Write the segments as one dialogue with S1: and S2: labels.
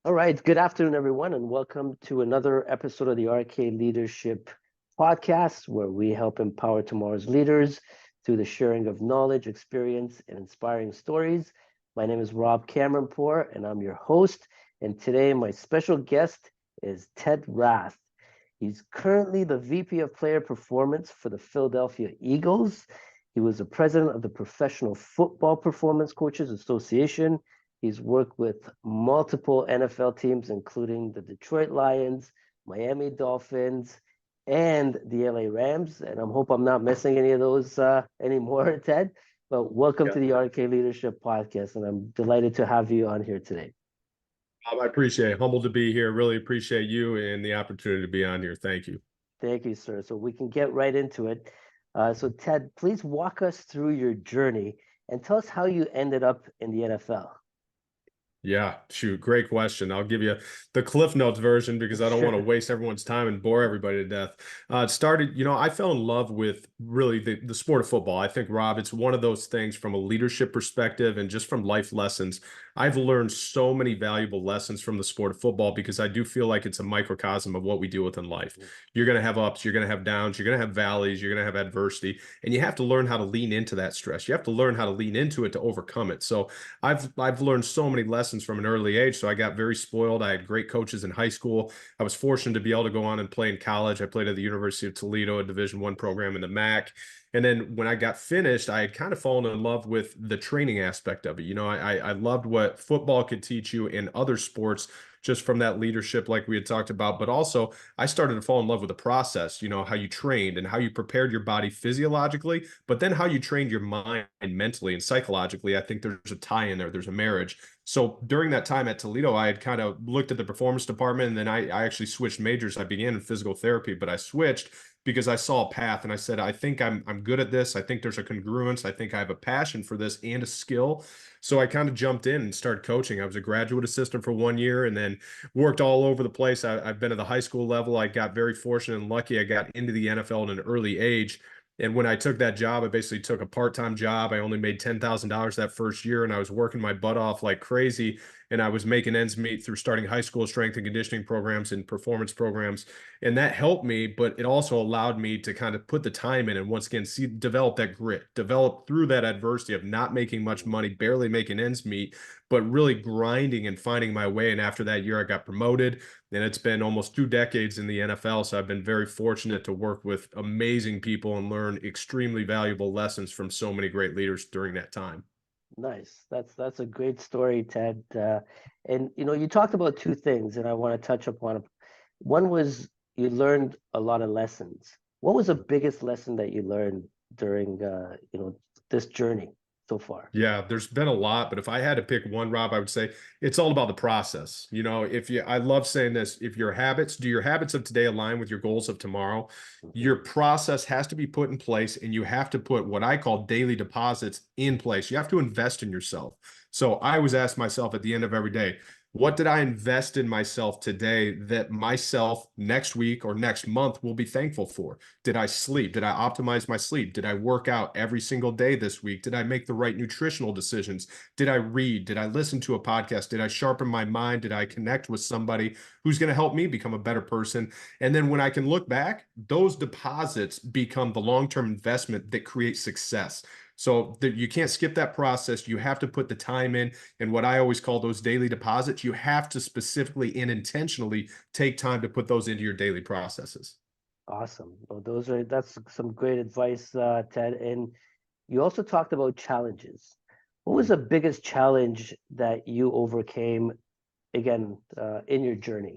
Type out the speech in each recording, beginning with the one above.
S1: All right. Good afternoon, everyone, and welcome to another episode of the RK Leadership Podcast, where we help empower tomorrow's leaders through the sharing of knowledge, experience, and inspiring stories. My name is Rob Cameronpour, and I'm your host. And today, my special guest is Ted Rath. He's currently the VP of Player Performance for the Philadelphia Eagles. He was the president of the Professional Football Performance Coaches Association. He's worked with multiple NFL teams, including the Detroit Lions, Miami Dolphins, and the LA Rams. And I hope I'm not missing any of those anymore, Ted. But welcome
S2: Yeah,
S1: to the RK Leadership Podcast, and I'm delighted to have you on here today.
S2: I appreciate it. Humbled to be here. Really appreciate you and the opportunity to be on here. Thank you.
S1: Thank you, sir. So we can get right into it. So, Ted, please walk us through your journey and tell us how you ended up in the NFL.
S2: Yeah, shoot, great question. I'll give you the Cliff Notes version because I don't want to
S1: Sure.
S2: waste everyone's time and bore everybody to death. It started, I fell in love with really the sport of football. I think, Rob, it's one of those things from a leadership perspective and just from life lessons. I've learned so many valuable lessons from the sport of football because I do feel like it's a microcosm of what we deal with in life. You're going to have ups, you're going to have downs, you're going to have valleys, you're going to have adversity, and you have to learn how to lean into that stress. You have to learn how to lean into it to overcome it. So I've learned so many lessons from an early age. So I got very spoiled. I had great coaches in high school. I was fortunate to be able to go on and play in college. I played at the University of Toledo, a Division I program in the MAC. And then when I got finished, I had kind of fallen in love with the training aspect of it. I loved what football could teach you in other sports just from that leadership like we had talked about. But also I started to fall in love with the process, how you trained and how you prepared your body physiologically, but then how you trained your mind mentally and psychologically. I think there's a tie in there. There's a marriage. So during that time at Toledo, I had kind of looked at the performance department, and then I actually switched majors. I began in physical therapy, but I switched because I saw a path and I said, I think I'm good at this. I think there's a congruence. I think I have a passion for this and a skill. So I kind of jumped in and started coaching. I was a graduate assistant for 1 year and then worked all over the place. I've been at the high school level. I got very fortunate and lucky. I got into the NFL at an early age. And when I took that job, I basically took a part-time job. I only made $10,000 that first year, and I was working my butt off like crazy. And I was making ends meet through starting high school strength and conditioning programs and performance programs. And that helped me, but it also allowed me to kind of put the time in and once again develop that grit, develop through that adversity of not making much money, barely making ends meet, but really grinding and finding my way. And after that year, I got promoted. And it's been almost 2 decades in the NFL. So I've been very fortunate to work with amazing people and learn extremely valuable lessons from so many great leaders during that time.
S1: Nice. That's a great story, Ted. And you talked about two things, and I want to touch upon it. One was you learned a lot of lessons. What was the biggest lesson that you learned during this journey so far?
S2: Yeah, there's been a lot, but if I had to pick one, Rob, I would say it's all about the process. I love saying this, if do your habits of today align with your goals of tomorrow?
S1: Mhm.
S2: Your process has to be put in place, and you have to put what I call daily deposits in place. You have to invest in yourself. So I always ask myself at the end of every day, what did I invest in myself today that myself next week or next month will be thankful for? Did I sleep? Did I optimize my sleep? Did I work out every single day this week? Did I make the right nutritional decisions? Did I read? Did I listen to a podcast? Did I sharpen my mind? Did I connect with somebody who's going to help me become a better person? And then when I can look back, those deposits become the long-term investment that creates success. So that you can't skip that process. You have to put the time in. And what I always call those daily deposits, you have to specifically and intentionally take time to put those into your daily processes.
S1: Awesome. Well, that's some great advice, Ted. And you also talked about challenges. What was the biggest challenge that you overcame again in your journey?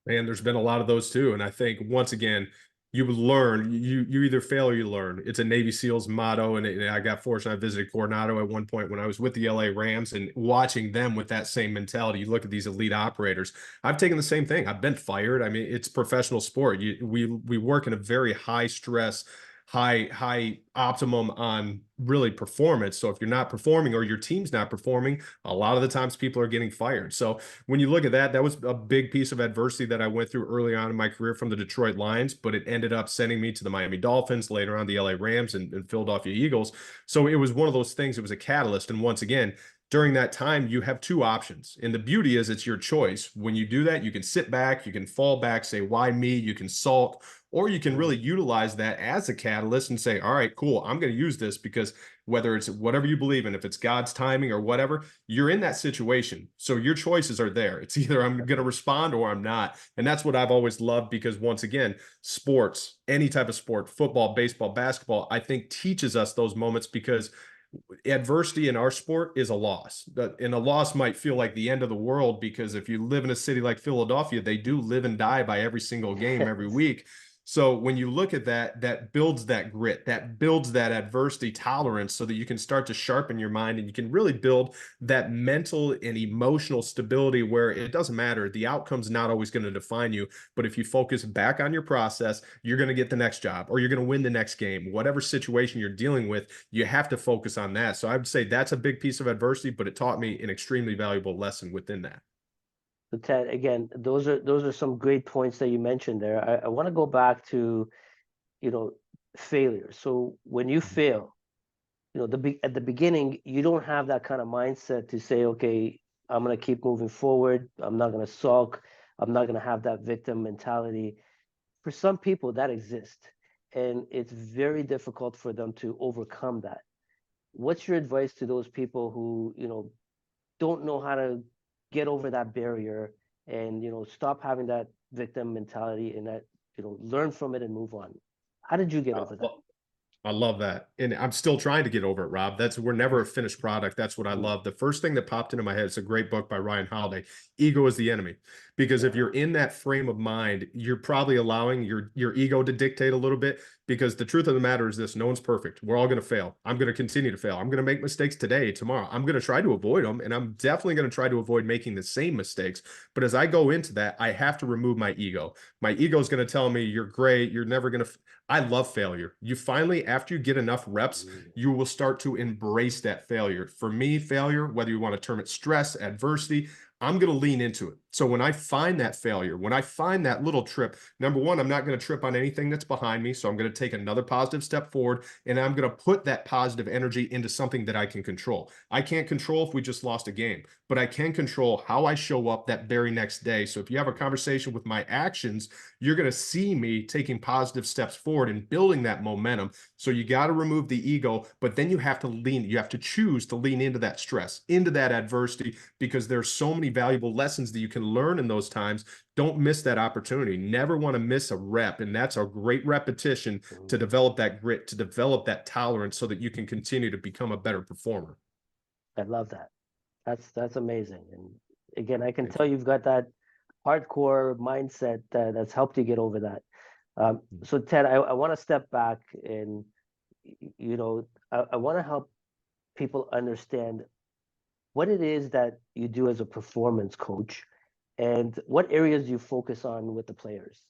S2: And there's been a lot of those too. And I think once again, you learn, you either fail or you learn. It's a Navy SEALs motto. And I got fortunate. I visited Coronado at one point when I was with the LA Rams and watching them with that same mentality. You look at these elite operators. I've taken the same thing. I've been fired. I mean, it's professional sport. We work in a very high stress, high optimum on really performance. So if you're not performing or your team's not performing, a lot of the times people are getting fired. So when you look at that, that was a big piece of adversity that I went through early on in my career from the Detroit Lions, but it ended up sending me to the Miami Dolphins, later on the LA Rams and Philadelphia Eagles. So it was one of those things. It was a catalyst. And once again, during that time, you have two options. And the beauty is it's your choice. When you do that, you can sit back, you can fall back, say, why me? You can sulk, or you can really utilize that as a catalyst and say, all right, cool, I'm going to use this because whether it's whatever you believe in, if it's God's timing or whatever, you're in that situation. So your choices are there. It's either I'm going to respond or I'm not. And that's what I've always loved because once again, sports, any type of sport, football, baseball, basketball, I think teaches us those moments because adversity in our sport is a loss. And a loss might feel like the end of the world because if you live in a city like Philadelphia, they do live and die by every single game every week. So when you look at that, that builds that grit, that builds that adversity tolerance so that you can start to sharpen your mind and you can really build that mental and emotional stability where it doesn't matter. The outcome's not always going to define you, but if you focus back on your process, you're going to get the next job or you're going to win the next game. Whatever situation you're dealing with, you have to focus on that. So I would say that's a big piece of adversity, but it taught me an extremely valuable lesson within that.
S1: So Ted, again, those are some great points that you mentioned there. I want to go back to, you know, failure. So when you fail, you know, at the beginning, you don't have that kind of mindset to say, okay, I'm going to keep moving forward. I'm not going to sulk. I'm not going to have that victim mentality. For some people, that exists, and it's very difficult for them to overcome that. What's your advice to those people who, you know, don't know how to get over that barrier and, you know, stop having that victim mentality and that, you know, learn from it and move on? How did you get over that?
S2: Well, I love that. And I'm still trying to get over it, Rob. We're never a finished product. That's what I
S1: Mhm.
S2: love. The first thing that popped into my head, it's a great book by Ryan Holiday. Ego is the enemy. Because if
S1: Yeah.
S2: you're in that frame of mind, you're probably allowing your ego to dictate a little bit. Because the truth of the matter is this, no one's perfect. We're all going to fail. I'm going to continue to fail. I'm going to make mistakes today, tomorrow. I'm going to try to avoid them. And I'm definitely going to try to avoid making the same mistakes. But as I go into that, I have to remove my ego. My ego is going to tell me you're great. You're never going to I love failure. You finally, after you get enough reps, you will start to embrace that failure. For me, failure, whether you want to term it stress, adversity, I'm going to lean into it. So when I find that failure, when I find that little trip, number one, I'm not going to trip on anything that's behind me. So I'm going to take another positive step forward and I'm going to put that positive energy into something that I can control. I can't control if we just lost a game, but I can control how I show up that very next day. So if you have a conversation with my actions, you're going to see me taking positive steps forward and building that momentum. So you got to remove the ego, but then you have to you have to choose to lean into that stress, into that adversity, because there's so many valuable lessons that you can learn in those times. Don't miss that opportunity. Never want to miss a rep. And that's a great repetition to develop that grit, to develop that tolerance so that you can continue to become a better performer.
S1: I love that. That's amazing. And again, I can
S2: Thank you.
S1: tell you've got that hardcore mindset that's helped you get over that. So Ted, I want to step back and, you know, I want to help people understand what it is that you do as a performance coach and what areas you focus on with the players.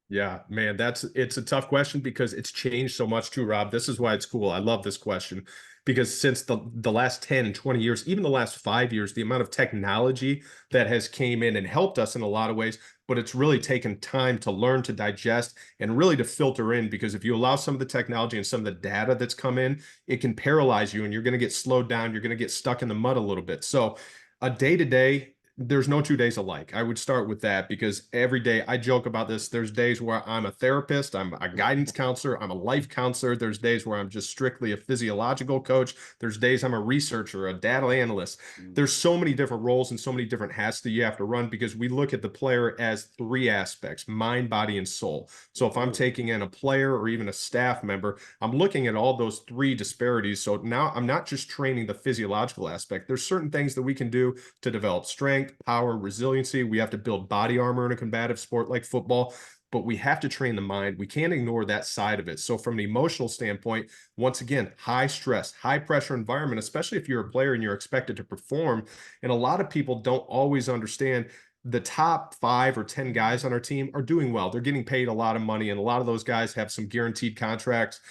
S2: Yeah, man, it's a tough question because it's changed so much too, Rob. This is why it's cool. I love this question because since the last 10 and 20 years, even the last 5 years, the amount of technology that has came in and helped us in a lot of ways, but it's really taken time to learn, to digest, and really to filter in because if you allow some of the technology and some of the data that's come in, it can paralyze you and you're going to get slowed down. You're going to get stuck in the mud a little bit. So a day to day, there's no 2 days alike. I would start with that because every day I joke about this. There's days where I'm a therapist, I'm a guidance counselor, I'm a life counselor. There's days where I'm just strictly a physiological coach. There's days I'm a researcher, a data analyst. There's so many different roles and so many different hats that you have to run because we look at the player as three aspects: mind, body, and soul. So if I'm taking in a player or even a staff member, I'm looking at all those three disparities. So now I'm not just training the physiological aspect. There's certain things that we can do to develop strength, power, resiliency. We have to build body armor in a combative sport like football, but we have to train the mind. We can't ignore that side of it. So from an emotional standpoint, once again, high stress, high pressure environment, especially if you're a player and you're expected to perform. And a lot of people don't always understand the top 5 or 10 guys on our team are doing well. They're getting paid a lot of money, and a lot of those guys have some guaranteed contracts.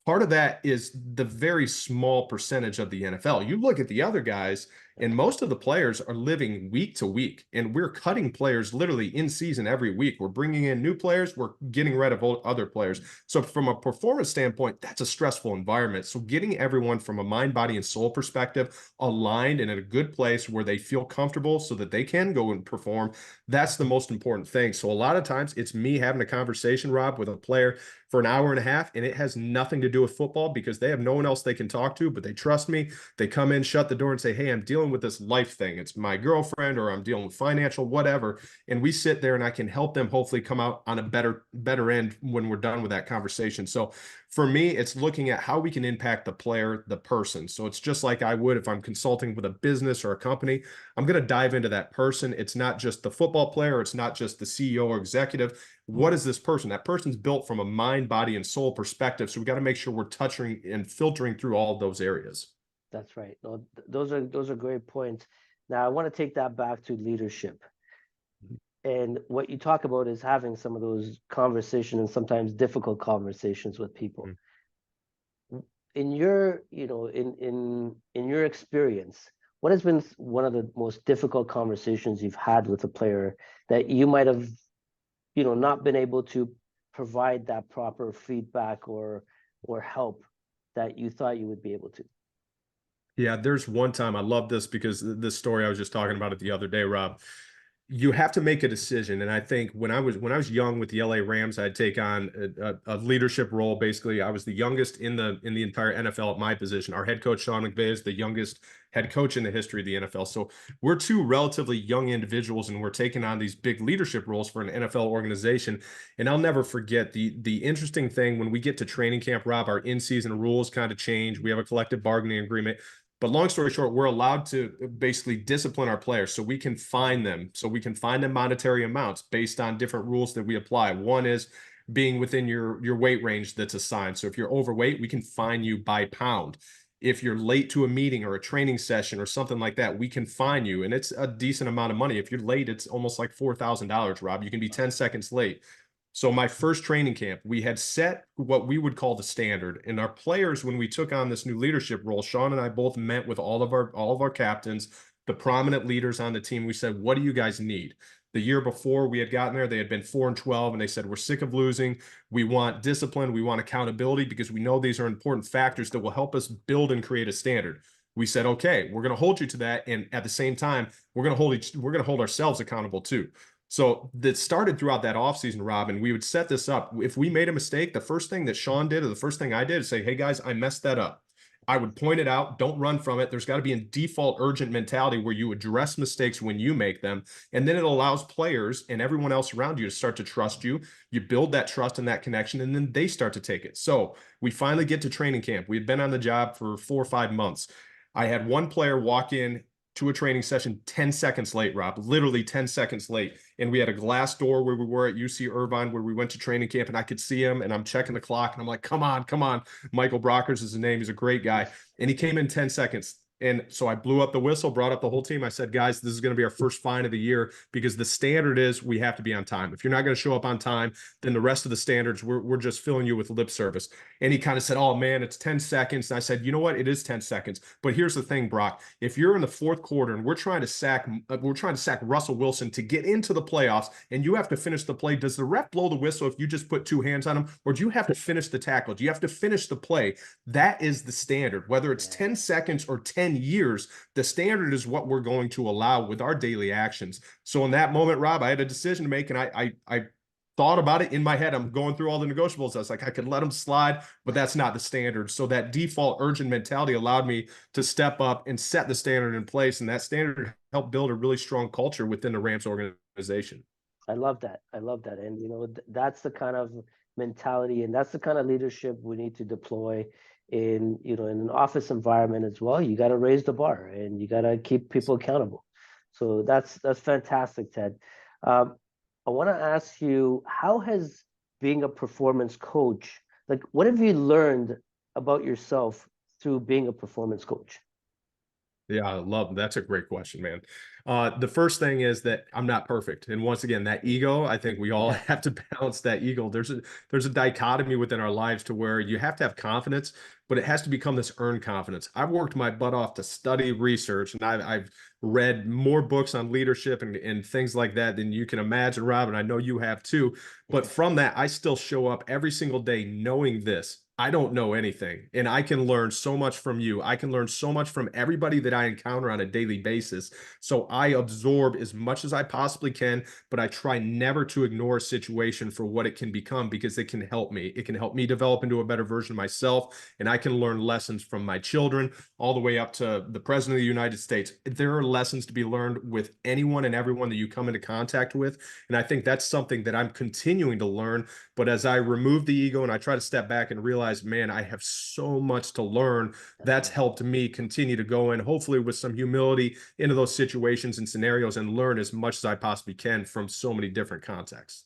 S2: Part of that is the very small percentage of the NFL. You look at the other guys, And most of the players are living week to week, and we're cutting players literally in season every week. We're bringing in new players, we're getting rid of other players. So from a performance standpoint, that's a stressful environment. So getting everyone from a mind, body, and soul perspective aligned and in a good place where they feel comfortable so that they can go and perform, that's the most important thing. So a lot of times it's me having a conversation, Rob, with a player for an hour and a half, and it has nothing to do with football because they have no one else they can talk to, but they trust me. They come in, shut the door, and say, hey, I'm dealing with this life thing. It's my girlfriend, or I'm dealing with financial, whatever. And we sit there and I can help them hopefully come out on a better end when we're done with that conversation. So for me, it's looking at how we can impact the player, the person. So it's just like I would if I'm consulting with a business or a company. I'm going to dive into that person. It's not just the football player. It's not just the CEO or executive. What is this person? That person's built from a mind, body, and soul perspective. So we got to make sure we're touching and filtering through all of those areas.
S1: That's right. No, those are great points. Now I want to take that back to leadership. And what you talk about is having some of those conversations and sometimes difficult conversations with people. In your, in your experience, what has been one of the most difficult conversations you've had with a player that you might have, not been able to provide that proper feedback or help that you thought you would be able to?
S2: Yeah, there's one time I love this because this story I was just talking about it the other day, Rob. You have to make a decision, and I think when I was young with the LA Rams, I'd take on a leadership role. Basically, I was the youngest in the entire NFL at my position. Our head coach Sean McVay is the youngest head coach in the history of the NFL. So we're two relatively young individuals, and we're taking on these big leadership roles for an NFL organization. And I'll never forget the interesting thing when we get to training camp, Rob. Our in-season rules kind of change. We have a collective bargaining agreement. But long story short, we're allowed to basically discipline our players so we can fine them. So we can fine them monetary amounts based on different rules that we apply. One is being within your weight range that's assigned. So if you're overweight, we can fine you by pound. If you're late to a meeting or a training session or something like that, we can fine you. And it's a decent amount of money. If you're late, it's almost like $4,000, Rob. You can be 10 seconds late. So my first training camp, we had set what we would call the standard. And our players, when we took on this new leadership role, Sean and I both met with all of our captains, the prominent leaders on the team. We said, what do you guys need? The year before we had gotten there, they had been 4-12, and they said, we're sick of losing. We want discipline. We want accountability because we know these are important factors that will help us build and create a standard. We said, okay, we're going to hold you to that. And at the same time, we're going to hold ourselves accountable too. So that started throughout that offseason, Rob, and we would set this up. If we made a mistake, the first thing that Sean did or the first thing I did is say, hey, guys, I messed that up. I would point it out. Don't run from it. There's got to be a default urgent mentality where you address mistakes when you make them. And then it allows players and everyone else around you to start to trust you. You build that trust and that connection, and then they start to take it. So we finally get to training camp. We had been on the job for 4 or 5 months. I had one player walk in to a training session 10 seconds late, Rob, literally 10 seconds late. And we had a glass door where we were at UC Irvine, where we went to training camp, and I could see him, and I'm checking the clock, and I'm like, come on, come on. Michael Brockers is his name. He's a great guy. And he came in 10 seconds. And so I blew up the whistle, brought up the whole team. I said, guys, this is going to be our first fine of the year because the standard is we have to be on time. If you're not going to show up on time, then the rest of the standards, we're just filling you with lip service. And he kind of said, oh, man, it's 10 seconds. And I said, you know what? It is 10 seconds. But here's the thing, Brock. If you're in the fourth quarter and we're trying to sack Russell Wilson to get into the playoffs and you have to finish the play, does the ref blow the whistle if you just put 2 hands on him? Or do you have to finish the tackle? Do you have to finish the play? That is the standard. Whether it's 10 seconds or 10 years, the standard is what we're going to allow with our daily actions. So in that moment, Rob, I had a decision to make, and I thought about it in my head. I'm going through all the negotiables. I was like, I could let them slide, but that's not the standard. So that default urgent mentality allowed me to step up and set the standard in place. And that standard helped build a really strong culture within the Rams organization.
S1: I love that. I love that. And, that's the kind of mentality and that's the kind of leadership we need to deploy in, in an office environment as well. You got to raise the bar and you got to keep people accountable. So that's fantastic, Ted. I want to ask you, how has being a performance coach, like what have you learned about yourself through being a performance coach?
S2: Yeah, I love that's a great question, man. The first thing is that I'm not perfect. And once again, that ego, I think we all
S1: Yeah.
S2: have to balance that ego. There's a dichotomy within our lives to where you have to have confidence, but it has to become this earned confidence. I've worked my butt off to study research, and I've read more books on leadership and things like that than you can imagine, Rob, and I know you have too. But
S1: Yes.
S2: from that, I still show up every single day knowing this. I don't know anything, and I can learn so much from you. I can learn so much from everybody that I encounter on a daily basis. So I absorb as much as I possibly can, but I try never to ignore a situation for what it can become because it can help me. It can help me develop into a better version of myself, and I can learn lessons from my children all the way up to the President of the United States. There are lessons to be learned with anyone and everyone that you come into contact with, and I think that's something that I'm continuing to learn. But as I remove the ego and I try to step back and realize, man, I have so much to learn,
S1: That's
S2: that's
S1: right.
S2: helped me continue to go in, hopefully with some humility into those situations and scenarios and learn as much as I possibly can from so many different contexts.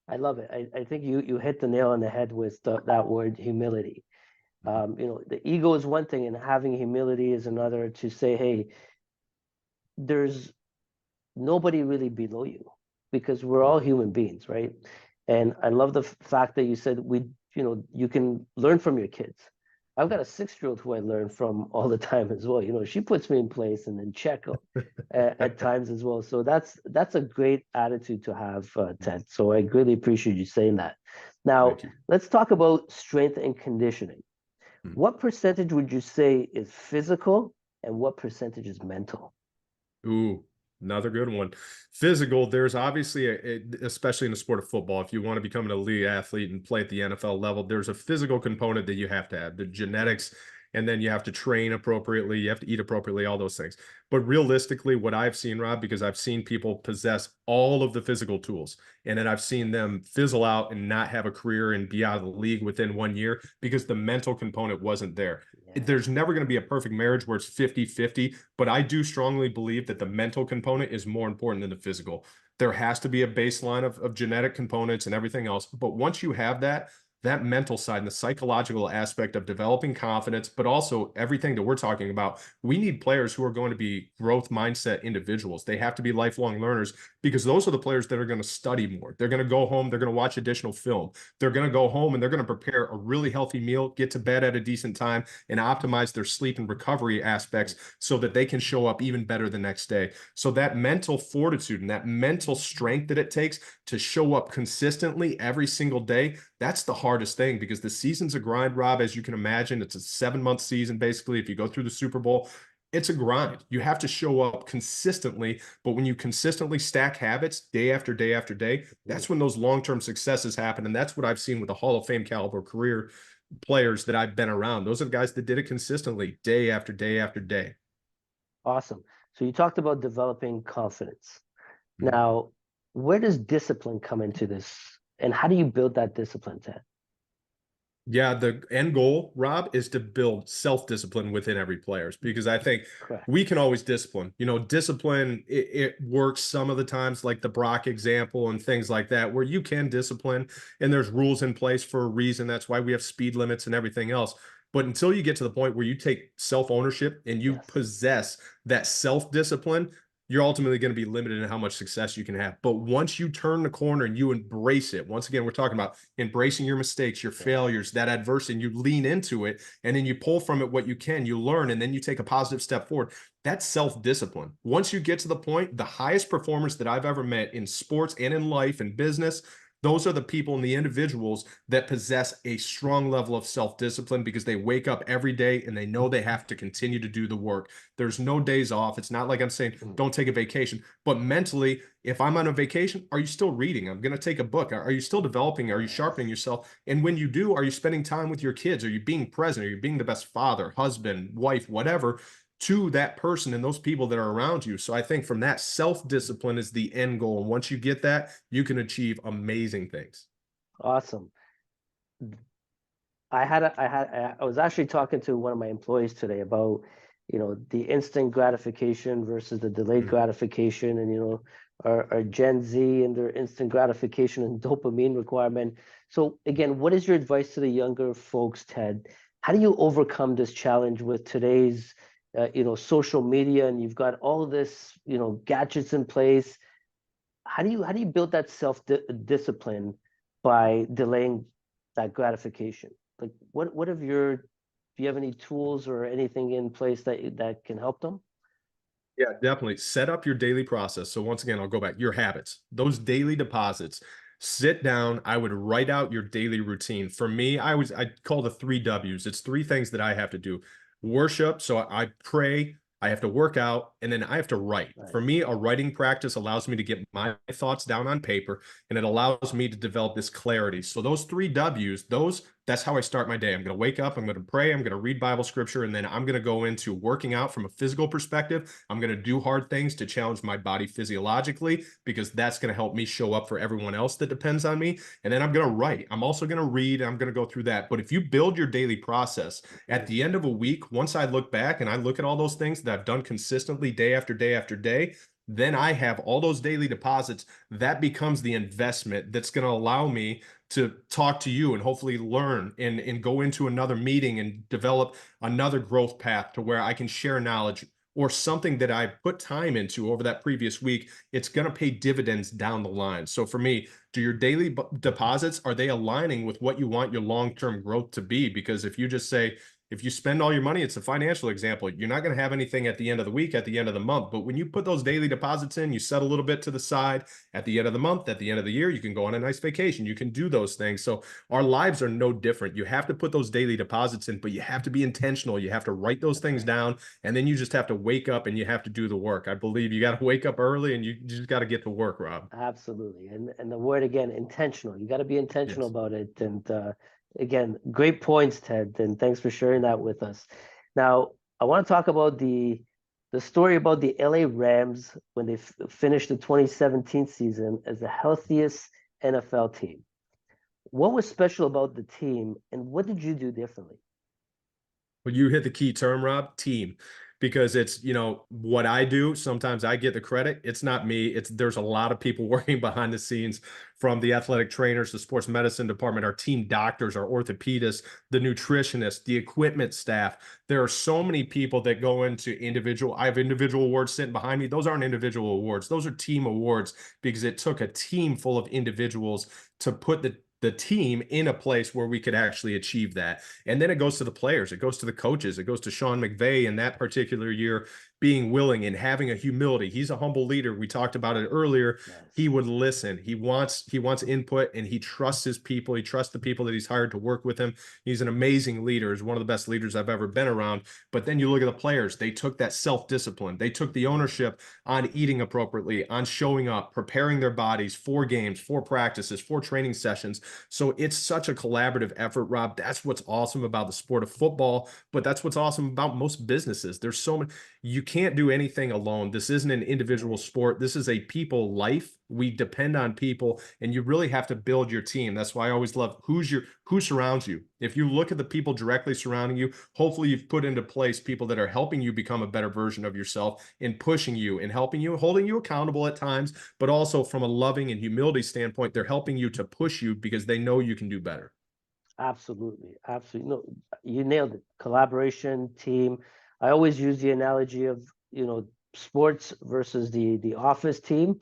S1: I love it. I think you hit the nail on the head with that word humility. The ego is one thing, and having humility is another, to say, hey, there's nobody really below you, because we're all human beings, right? And I love the fact that you said you can learn from your kids. I've got a 6-year-old who I learn from all the time as well. She puts me in place and then check at times as well. So that's a great attitude to have, Ted. So I greatly appreciate you saying that. Now,
S2: Thank you.
S1: let's talk about strength and conditioning. What percentage would you say is physical and what percentage is mental?
S2: Ooh, another good one. Physical, there's obviously, especially in the sport of football, if you want to become an elite athlete and play at the NFL level, there's a physical component that you have to have, the genetics, and then you have to train appropriately, you have to eat appropriately, all those things. But realistically, what I've seen, Rob, because I've seen people possess all of the physical tools, and then I've seen them fizzle out and not have a career and be out of the league within 1 year because the mental component wasn't there.
S1: Yeah.
S2: There's never going to be a perfect marriage where it's 50-50, but I do strongly believe that the mental component is more important than the physical. There has to be a baseline of genetic components and everything else. But once you have that, that mental side and the psychological aspect of developing confidence, but also everything that we're talking about, we need players who are going to be growth mindset individuals. They have to be lifelong learners because those are the players that are going to study more. They're going to go home, they're going to watch additional film. They're going to go home and they're going to prepare a really healthy meal, get to bed at a decent time, and optimize their sleep and recovery aspects so that they can show up even better the next day. So that mental fortitude and that mental strength that it takes to show up consistently every single day, that's the hardest thing because the season's a grind, Rob, as you can imagine. It's a 7-month season, basically. If you go through the Super Bowl, it's a grind. You have to show up consistently, but when you consistently stack habits day after day after day, that's when those long-term successes happen. And that's what I've seen with the Hall of Fame caliber career players that I've been around. Those are the guys that did it consistently day after day after day.
S1: Awesome. So you talked about developing confidence.
S2: Mhm.
S1: Now, where does discipline come into this? And how do you build that discipline, Ted?
S2: Yeah, the end goal, Rob, is to build self-discipline within every players because I think
S1: Correct.
S2: we can always discipline. Discipline, it works some of the times, like the Brock example and things like that, where you can discipline and there's rules in place for a reason. That's why we have speed limits and everything else. But until you get to the point where you take self-ownership and you
S1: Yes.
S2: possess that self-discipline, you're ultimately going to be limited in how much success you can have. But once you turn the corner and you embrace it, once again, we're talking about embracing your mistakes, your
S1: Yes.
S2: failures, that adversity, and you lean into it, and then you pull from it what you can, you learn, and then you take a positive step forward. That's self-discipline. Once you get to the point, the highest performers that I've ever met in sports and in life and business, those are the people and the individuals that possess a strong level of self-discipline because they wake up every day and they know they have to continue to do the work. There's no days off. It's not like I'm saying, don't take a vacation. But mentally, if I'm on a vacation, are you still reading? I'm going to take a book. Are you still developing? Are you
S1: Yes.
S2: sharpening yourself? And when you do, are you spending time with your kids? Are you being present? Are you being the best father, husband, wife, whatever, to that person and those people that are around you? So I think from that, self-discipline is the end goal. And once you get that, you can achieve amazing things.
S1: Awesome. I was actually talking to one of my employees today about, the instant gratification versus the delayed
S2: Mm.
S1: gratification, and our Gen Z and their instant gratification and dopamine requirement. So again, what is your advice to the younger folks, Ted? How do you overcome this challenge with today's social media, and you've got all this, gadgets in place. How do you build that discipline by delaying that gratification? Like, what have do you have any tools or anything in place that can help them?
S2: Yeah, definitely. Set up your daily process. So once again, I'll go back. Your habits, those daily deposits. Sit down. I would write out your daily routine. For me, I call the three W's. It's three things that I have to do. Worship. So I pray, I have to work out, and then I have to write.
S1: Right.
S2: For me, a writing practice allows me to get my thoughts down on paper, and it allows me to develop this clarity. So those three W's, that's how I start my day. I'm going to wake up, I'm going to pray, I'm going to read Bible scripture, and then I'm going to go into working out from a physical perspective. I'm going to do hard things to challenge my body physiologically because that's going to help me show up for everyone else that depends on me. And then I'm going to write. I'm also going to read. I'm going to go through that. But if you build your daily process at the end of a week, once I look back and I look at all those things that I've done consistently day after day after day, then I have all those daily deposits. That becomes the investment that's going to allow me to talk to you and hopefully learn and go into another meeting and develop another growth path to where I can share knowledge or something that I put time into over that previous week. It's going to pay dividends down the line. So for me, do your daily deposits, are they aligning with what you want your long-term growth to be? Because if you just say, if you spend all your money, it's a financial example. You're not going to have anything at the end of the week, at the end of the month. But when you put those daily deposits in, you set a little bit to the side at the end of the month, at the end of the year, you can go on a nice vacation. You can do those things. So our lives are no different. You have to put those daily deposits in, but you have to be intentional. You have to write those things down, and then you just have to wake up and you have to do the work. I believe you got to wake up early and you just got to get to work, Rob.
S1: Absolutely. And the word again, intentional. You got to be intentional
S2: Yes.
S1: about it. And again, great points, Ted. And thanks for sharing that with us. Now, I want to talk about the story about the LA Rams when they finished the 2017 season as the healthiest NFL team. What was special about the team, and what did you do differently?
S2: Well, you hit the key term, Rob, team, because it's, what I do. Sometimes I get the credit. It's not me. There's a lot of people working behind the scenes, from the athletic trainers, the sports medicine department, our team doctors, our orthopedists, the nutritionists, the equipment staff. There are so many people that go into I have individual awards sitting behind me. Those aren't individual awards. Those are team awards because it took a team full of individuals to put the team in a place where we could actually achieve that. And then it goes to the players, it goes to the coaches, it goes to Sean McVay in that particular year being willing and having a humility. He's a humble leader. We talked about it earlier.
S1: Yes.
S2: He would listen. He wants input, and he trusts his people. He trusts the people that he's hired to work with him. He's an amazing leader. He's one of the best leaders I've ever been around. But then you look at the players, they took that self-discipline. They took the ownership on eating appropriately, on showing up, preparing their bodies for games, for practices, for training sessions. So it's such a collaborative effort, Rob. That's what's awesome about the sport of football, but that's what's awesome about most businesses. There's so many, you can't do anything alone. This isn't an individual sport. This is a people life. We depend on people, and you really have to build your team. That's why I always love who surrounds you. If you look at the people directly surrounding you, hopefully you've put into place people that are helping you become a better version of yourself and pushing you and helping you, holding you accountable at times, but also from a loving and humility standpoint, they're helping you to push you because they know you can do better.
S1: Absolutely. Absolutely. No, you nailed it. Collaboration, team. I always use the analogy of, sports versus the office team.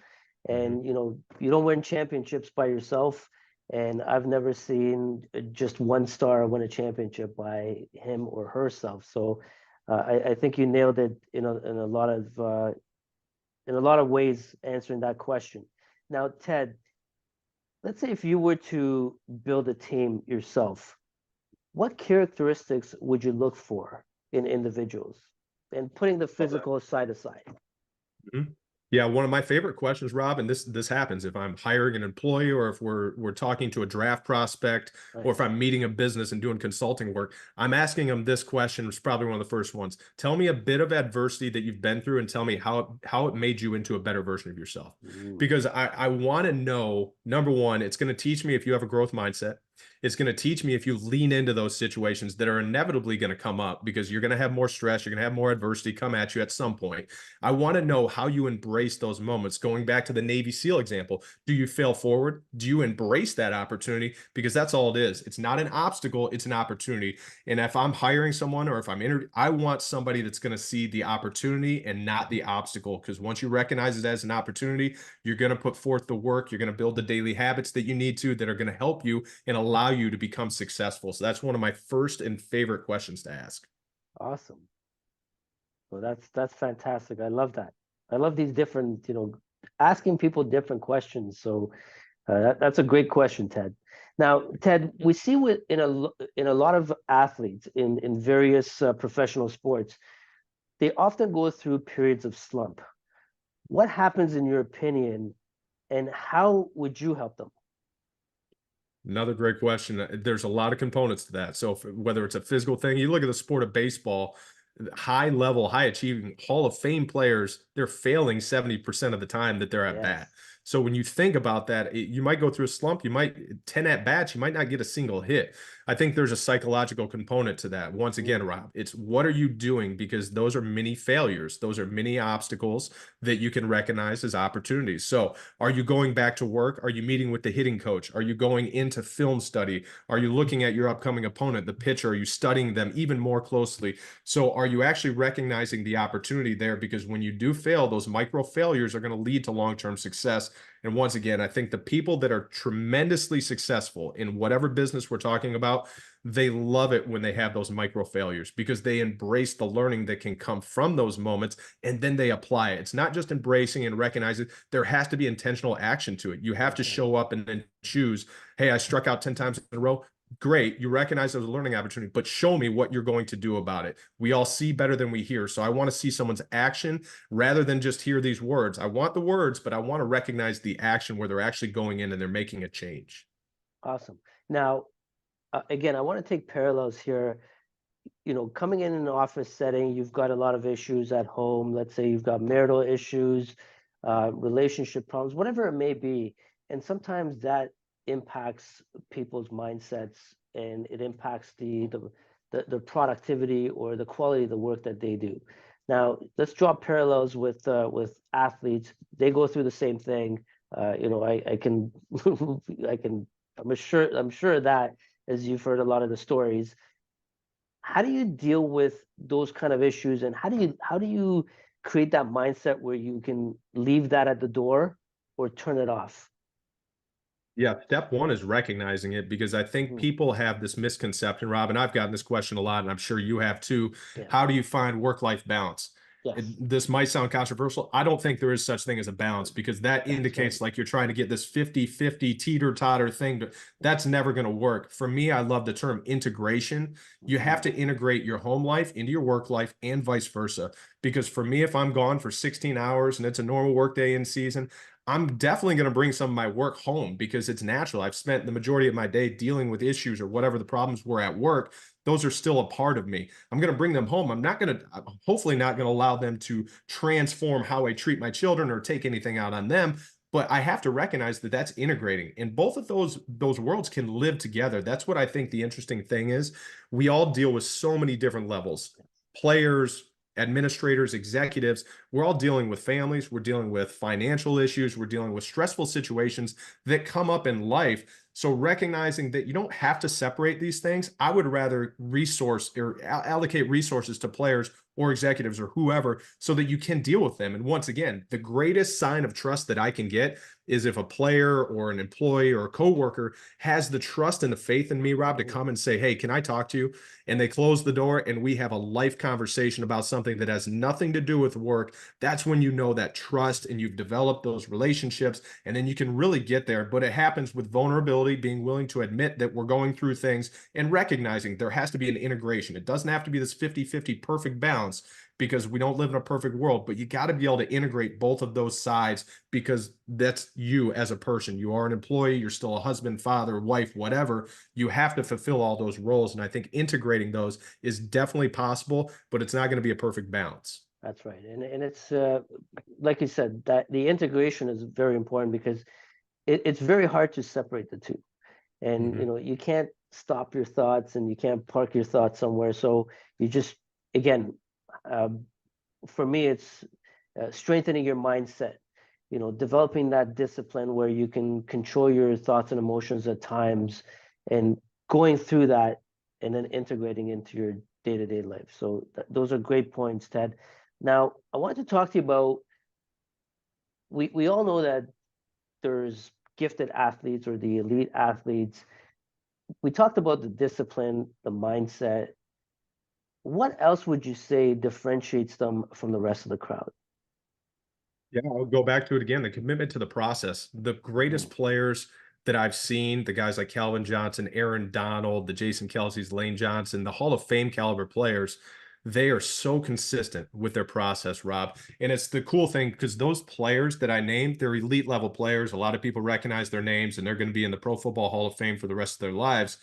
S1: And, you don't win championships by yourself. And I've never seen just one star win a championship by him or herself. So I think you nailed it in a lot of ways answering that question. Now, Ted, let's say if you were to build a team yourself, what characteristics would you look for in individuals? And putting the physical aside.
S2: Mhm. Yeah, one of my favorite questions, Rob, and this happens if I'm hiring an employee or if we're talking to a draft prospect
S1: Right.
S2: or if I'm meeting a business and doing consulting work, I'm asking them this question. It's probably one of the first ones. Tell me a bit of adversity that you've been through and tell me how it made you into a better version of yourself.
S1: Ooh.
S2: Because I want to know, number one, it's going to teach me if you have a growth mindset. It's going to teach me if you lean into those situations that are inevitably going to come up because you're going to have more stress, you're going to have more adversity come at you at some point. I want to know how you embrace those moments. Going back to the Navy SEAL example, do you fail forward? Do you embrace that opportunity? Because that's all it is. It's not an obstacle, it's an opportunity. And if I'm hiring someone or if I'm interviewing, I want somebody that's going to see the opportunity and not the obstacle. Because once you recognize it as an opportunity, you're going to put forth the work, you're going to build the daily habits that you need to that are going to help you and allow you to become successful. So that's one of my first and favorite questions to ask.
S1: Awesome. Well, that's fantastic. I love that. I love these different, asking people different questions. So that's a great question, Ted. Now, Ted, we see in a lot of athletes in various professional sports, they often go through periods of slump. What happens in your opinion, and how would you help them?
S2: Another great question. There's a lot of components to that. So whether it's a physical thing, you look at the sport of baseball, high level, high achieving Hall of Fame players, they're failing 70% of the time that they're at
S1: Yes.
S2: bat. So when you think about that, you might go through a slump, you might 10 at bats, you might not get a single hit. I think there's a psychological component to that. Once again, Rob, it's what are you doing? Because those are mini failures. Those are mini obstacles that you can recognize as opportunities. So are you going back to work? Are you meeting with the hitting coach? Are you going into film study? Are you looking at your upcoming opponent, the pitcher? Are you studying them even more closely? So are you actually recognizing the opportunity there? Because when you do fail, those micro failures are going to lead to long-term success. And once again, I think the people that are tremendously successful in whatever business we're talking about, they love it when they have those micro failures because they embrace the learning that can come from those moments and then they apply it. It's not just embracing and recognizing. There has to be intentional action to it. You have to show up and then choose, hey, I struck out 10 times in a row. Great, you recognize there's a learning opportunity, but show me what you're going to do about it. We all see better than we hear. So I want to see someone's action rather than just hear these words. I want the words, but I want to recognize the action where they're actually going in and they're making a change.
S1: Awesome. Now, again, I want to take parallels here. Coming in an office setting, you've got a lot of issues at home. Let's say you've got marital issues, relationship problems, whatever it may be. And sometimes that impacts people's mindsets and it impacts the productivity or the quality of the work that they do. Now, let's draw parallels with athletes. They go through the same thing. I can I'm sure that, as you've heard a lot of the stories, how do you deal with those kind of issues, and how do you create that mindset where you can leave that at the door or turn it off?
S2: Yeah, step one is recognizing it because I think
S1: Mhm.
S2: people have this misconception, Rob, and I've gotten this question a lot, and I'm sure you have too.
S1: Yeah.
S2: How do you find work-life balance?
S1: Yes.
S2: This might sound controversial. I don't think there is such thing as a balance because that
S1: That's right.
S2: indicates like you're trying to get this 50-50 teeter-totter thing. That's never going to work. For me, I love the term integration. You have to integrate your home life into your work life and vice versa. Because for me, if I'm gone for 16 hours and it's a normal work day in season, I'm definitely going to bring some of my work home because it's natural. I've spent the majority of my day dealing with issues or whatever the problems were at work. Those are still a part of me. I'm going to bring them home. Hopefully not going to allow them to transform how I treat my children or take anything out on them. But I have to recognize that that's integrating, and both of those worlds can live together. That's what I think the interesting thing is. We all deal with so many different levels, players, administrators, executives. We're all dealing with families. We're dealing with financial issues. We're dealing with stressful situations that come up in life. So recognizing that you don't have to separate these things, I would rather resource or allocate resources to players or executives or whoever so that you can deal with them. And once again, the greatest sign of trust that I can get is if a player or an employee or a coworker has the trust and the faith in me, Rob, to come and say, hey, can I talk to you? And they close the door and we have a life conversation about something that has nothing to do with work. That's when you know that trust and you've developed those relationships, and then you can really get there. But it happens with vulnerability, being willing to admit that we're going through things and recognizing there has to be an integration. It doesn't have to be this 50-50 perfect balance because we don't live in a perfect world, but you got to be able to integrate both of those sides because that's you as a person. You are an employee, you're still a husband, father, wife, whatever. You have to fulfill all those roles. And I think integrating those is definitely possible, but it's not going to be a perfect balance.
S1: That's right. And it's like you said, that the integration is very important because it's very hard to separate the two. And,
S2: Mhm.
S1: you can't stop your thoughts and you can't park your thoughts somewhere. So you just, again, um, for me, it's strengthening your mindset, developing that discipline where you can control your thoughts and emotions at times and going through that and then integrating into your day-to-day life. So those are great points, Ted. Now, I want to talk to you about, we all know that there's gifted athletes or the elite athletes. We talked about the discipline, the mindset. What else would you say differentiates them from the rest of the crowd?
S2: Yeah, I'll go back to it again. The commitment to the process. The greatest
S1: Mm,
S2: players that I've seen, the guys like Calvin Johnson, Aaron Donald, the Jason Kelsey's, Lane Johnson, the Hall of Fame caliber players, they are so consistent with their process, Rob. And it's the cool thing because those players that I named, they're elite level players. A lot of people recognize their names and they're going to be in the Pro Football Hall of Fame for the rest of their lives.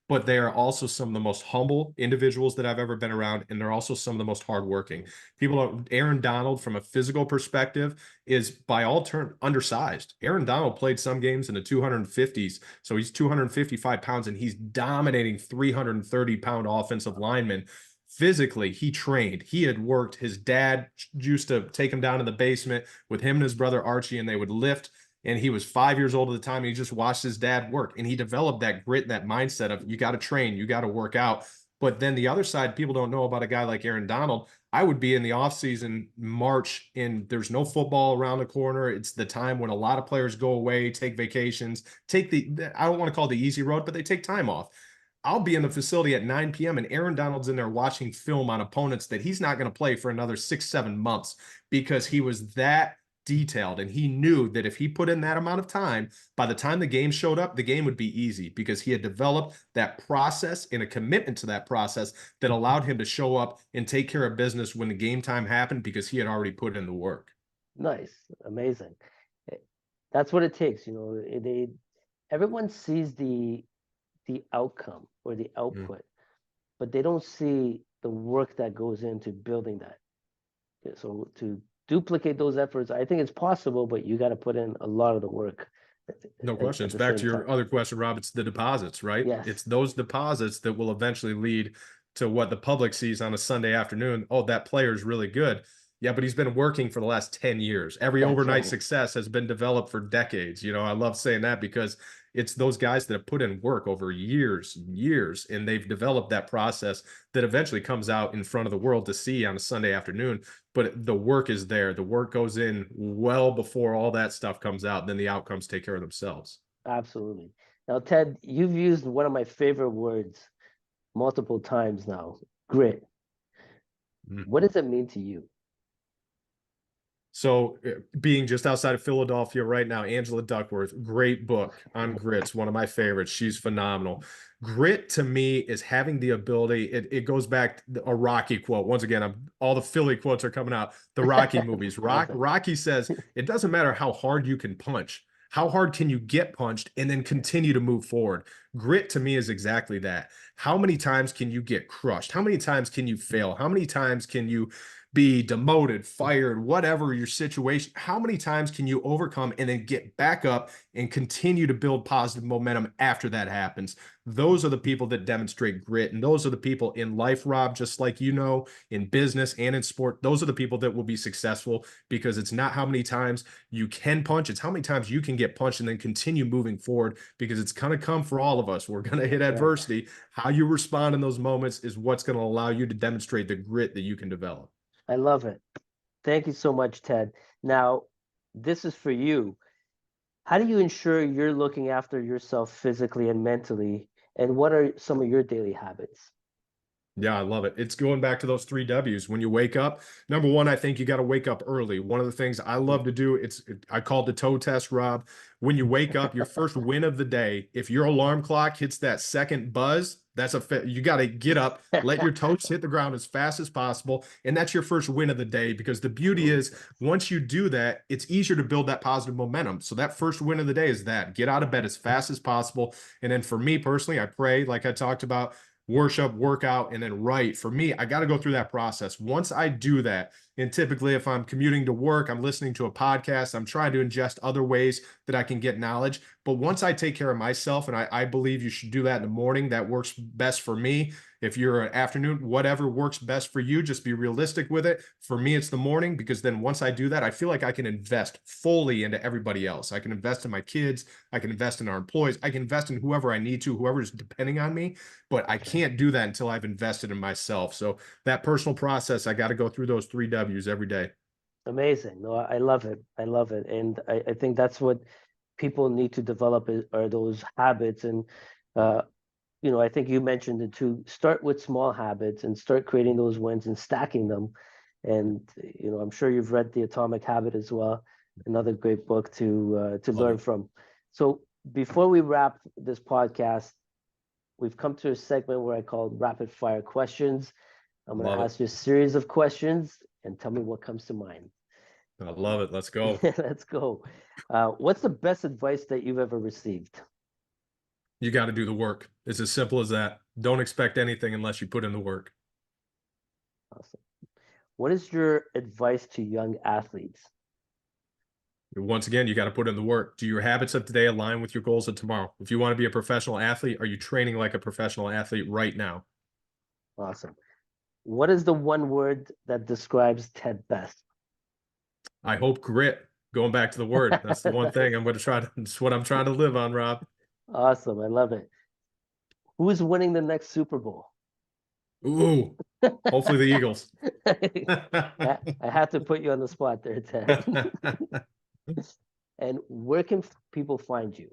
S2: But they are also some of the most humble individuals that I've ever been around. And they're also some of the most hardworking. People, Aaron Donald, from a physical perspective, is by all terms undersized. Aaron Donald played some games in the 250s, so he's 255 pounds and he's dominating 330-pound offensive linemen. Physically, he trained. He had worked. His dad used to take him down in the basement with him and his brother Archie, and they would lift. And he was 5 years old at the time. And he just watched his dad work, and he developed that grit, that mindset of you got to train, you got to work out. But then the other side, people don't know about a guy like Aaron Donald. I would be in the offseason, March, and there's no football around the corner. It's the time when a lot of players go away, take vacations, take I don't want to call it the easy road, but they take time off. I'll be in the facility at 9 p.m. and Aaron Donald's in there watching film on opponents that he's not going to play for another 6, 7 months because he was that detailed. And he knew that if he put in that amount of time, by the time the game showed up, the game would be easy because he had developed that process and a commitment to that process that allowed him to show up and take care of business when the game time happened because he had already put in the work.
S1: nice, amazing. Eh, That's what it takes, everyone sees the outcome or the
S2: Mm.
S1: output, but they don't see the work that goes into building that. Yeah, so to duplicate those efforts, I think it's possible, but you got to put in a lot of the work
S2: No question.
S1: at
S2: It's
S1: the
S2: back
S1: same
S2: to your
S1: time.
S2: other question, Rob. It's the deposits, right?
S1: Yes,
S2: It's those deposits that will eventually lead to what the public sees on a Sunday afternoon. Oh, that player is really good. Yeah, but he's been working for the last 10 years. Every
S1: that's
S2: overnight
S1: right.
S2: success has been developed for decades. I love saying that because it's those guys that have put in work over years and years, and they've developed that process that eventually comes out in front of the world to see on a Sunday afternoon. But the work is there. The work goes in well before all that stuff comes out. Then the outcomes take care of themselves.
S1: Absolutely. Now, Ted, you've used one of my favorite words multiple times now, grit.
S2: Mm.
S1: What does it mean to you?
S2: So, being just outside of Philadelphia right now, Angela Duckworth, great book on grits, one of my favorites. She's phenomenal. Grit to me is having the ability, it goes back to a Rocky quote. Once again, all the Philly quotes are coming out. The Rocky movies.
S1: Perfect.
S2: Rocky says, it doesn't matter how hard you can punch. How hard can you get punched and then continue to move forward? Grit to me is exactly that. How many times can you get crushed? How many times can you fail? How many times can you be demoted, fired, whatever your situation, how many times can you overcome and then get back up and continue to build positive momentum after that happens? Those are the people that demonstrate grit. And those are the people in life, Rob, just like in business and in sport. Those are the people that will be successful because it's not how many times you can punch, it's how many times you can get punched and then continue moving forward because it's going to come for all of us. We're going to hit
S1: That's right.
S2: adversity. How you respond in those moments is what's going to allow you to demonstrate the grit that you can develop.
S1: I love it. Thank you so much, Ted. Now, this is for you. How do you ensure you're looking after yourself physically and mentally? And what are some of your daily habits?
S2: Yeah, I love it. It's going back to those 3 W's. When you wake up, number one, I think you got to wake up early. One of the things I love to do, I call it the toe test, Rob. When you wake up, your first win of the day, if your alarm clock hits that second buzz, you got to get up, let your toes hit the ground as fast as possible, and that's your first win of the day. Because the beauty is, once you do that, it's easier to build that positive momentum. So that first win of the day is that get out of bed as fast as possible. And then for me personally, I pray, like I talked about, worship, workout, and then write. For me, I got to go through that process. Once I do that, And typically, if I'm commuting to work, I'm listening to a podcast, I'm trying to ingest other ways that I can get knowledge. But once I take care of myself, and I believe you should do that in the morning, that works best for me. If you're an afternoon, whatever works best for you, just be realistic with it. For me, it's the morning, because then once I do that, I feel like I can invest fully into everybody else. I can invest in my kids. I can invest in our employees. I can invest in whoever I need to, whoever's depending on me. But I can't do that until I've invested in myself. So that personal process, I got to go through those 3 W's every day.
S1: Amazing. No, I love it. I love it. And I think that's what people need to develop are those habits. And I think you mentioned it too. Start with small habits and start creating those wins and stacking them. And I'm sure you've read The Atomic Habit as well, another great book to learn from. So before we wrap this podcast, we've come to a segment where I call rapid fire questions. I'm going to ask you a series of questions and tell me what comes to mind.
S2: I love it. Let's go.
S1: Let's go. What's the best advice that you've ever received?
S2: You got to do the work. It's as simple as that. Don't expect anything unless you put in the work.
S1: Awesome. What is your advice to young athletes?
S2: Once again, you got to put in the work. Do your habits of today align with your goals of tomorrow? If you want to be a professional athlete, are you training like a professional athlete right now?
S1: Awesome. What is the one word that describes Ted best?
S2: I hope grit. Going back to the word. That's the one thing I'm going to try to, it's what I'm trying to live on, Rob.
S1: Awesome. I love it. Who's winning the next Super Bowl?
S2: Ooh, hopefully the Eagles.
S1: I had to put you on the spot there, Ted. And where can people find you?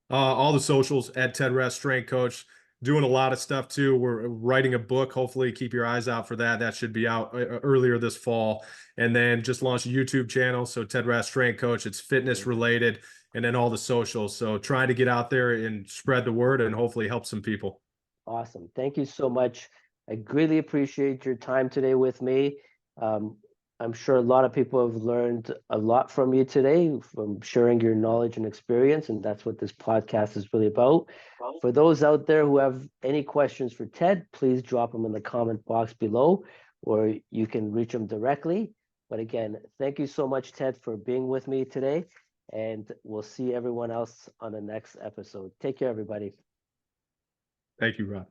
S2: All the socials at Ted Rath Strength Coach. Doing a lot of stuff too. We're writing a book. Hopefully, keep your eyes out for that. That should be out earlier this fall. And then just launched a YouTube channel. So Ted Rath Strength Coach. It's fitness related, and then all the socials. So trying to get out there and spread the word and hopefully help some people.
S1: Awesome. Thank you so much. I greatly appreciate your time today with me. I'm sure a lot of people have learned a lot from you today, from sharing your knowledge and experience, and that's what this podcast is really about. For those out there who have any questions for Ted, please drop them in the comment box below, or you can reach him directly. But again, thank you so much, Ted, for being with me today, and we'll see everyone else on the next episode. Take care, everybody.
S2: Thank you, Rob.